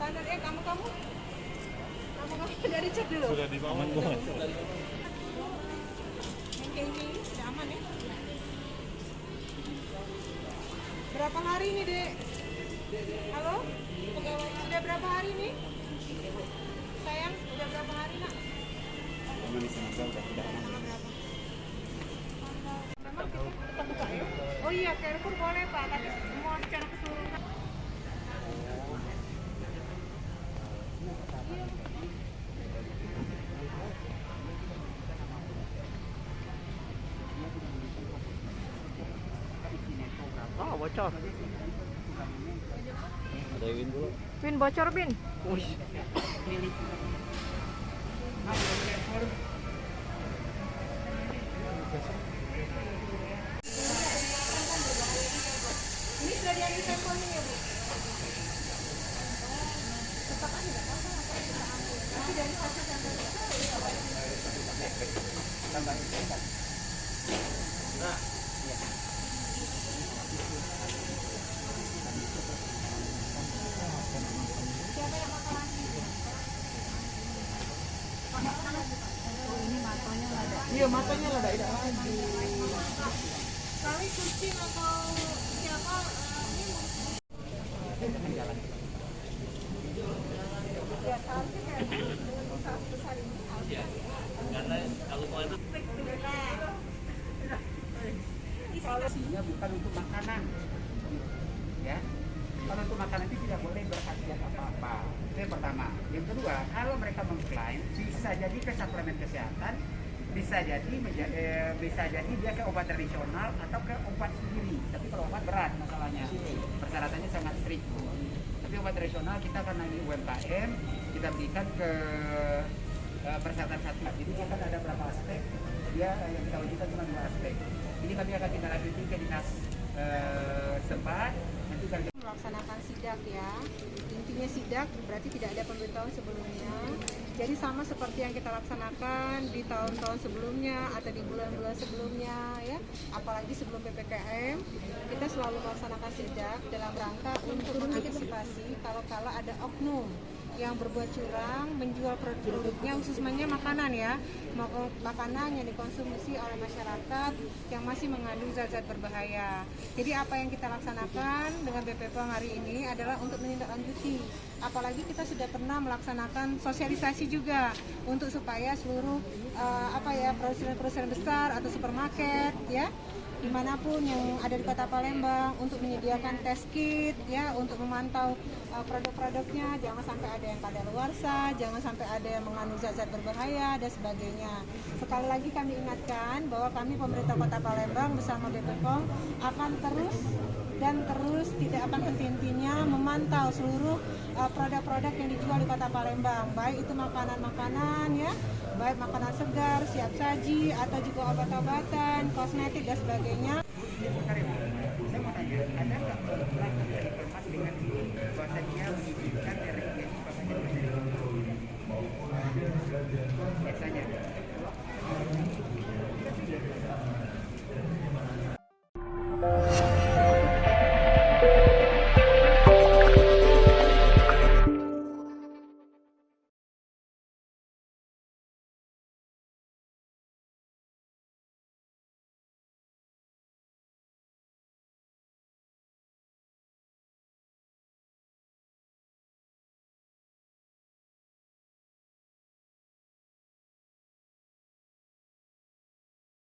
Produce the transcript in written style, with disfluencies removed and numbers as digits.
Standar ya kamu sudah dicek dulu. Sudah di aman kok. Ini sudah aman ya. Berapa hari nih, Dek? Halo? Pegawai sudah berapa hari nih? Sayang, sudah berapa hari, Nak? Aman di sana udah tidak aman. Memang kita tetap buka ya? Oh iya, Carrefour boleh, Pak, tapi semua secara keseluruhan. Oh, bocor. Ada Win dulu. Bin, bocor, Bin. Wih. Ini sudah diambil sampelnya ya, Bu? Tetap aja nggak apa-apa, kita ambil. Nanti dari hasil sampelnya. Nah, Siapa yang makan lagi? Oh, ini matanya nggak ada. iya matanya lah tidak lagi. Kali kucing atau siapa ini ya seharusnya kayak dengan usaha sebesar ini harusnya Karena kalau mau itu Isinya bukan untuk makanan, ya. Kalau untuk makanan itu tidak boleh berkhasiat apa-apa. Itu yang pertama. Yang kedua, kalau mereka mengklaim bisa jadi ke suplemen kesehatan, bisa jadi dia ke obat tradisional atau ke obat sendiri. Tapi kalau obat berat masalahnya, persyaratannya sangat strict. Tapi obat tradisional kita karena ini UMKM, kita berikan ke persyaratan satu. Jadi akan ada berapa aspek? Dia yang kita wajibkan cuma 2 aspek. Ini kami akan kita lanjuti ke dinas setempat. Nanti kan melaksanakan sidak ya. Intinya sidak berarti tidak ada pemberitahuan sebelumnya. Jadi sama seperti yang kita laksanakan di tahun-tahun sebelumnya atau di bulan-bulan sebelumnya ya. Apalagi sebelum PPKM, kita selalu melaksanakan sidak dalam rangka untuk mengantisipasi kalau ada oknum yang berbuat curang, menjual produk-produknya khususnya makanan ya, makanan yang dikonsumsi oleh masyarakat yang masih mengandung zat-zat berbahaya. Jadi apa yang kita laksanakan dengan BPPOM hari ini adalah untuk menindaklanjuti. Apalagi kita sudah pernah melaksanakan sosialisasi juga untuk supaya seluruh perusahaan-perusahaan besar atau supermarket ya, dimanapun yang ada di Kota Palembang untuk menyediakan test kit ya untuk memantau produk-produknya, jangan sampai ada yang kadaluarsa, jangan sampai ada yang mengandung zat-zat berbahaya dan sebagainya. Sekali lagi kami ingatkan bahwa kami pemerintah Kota Palembang bersama BPPOM akan terus tidak akan henti-hentinya memantau seluruh produk-produk yang dijual di Kota Palembang, baik itu makanan-makanan ya, baik makanan segar, siap saji atau juga obat-obatan, kosmetik dan sebagainya. saya mau tanya, ada nggak pernah terjadi kemas dengan ini bahwa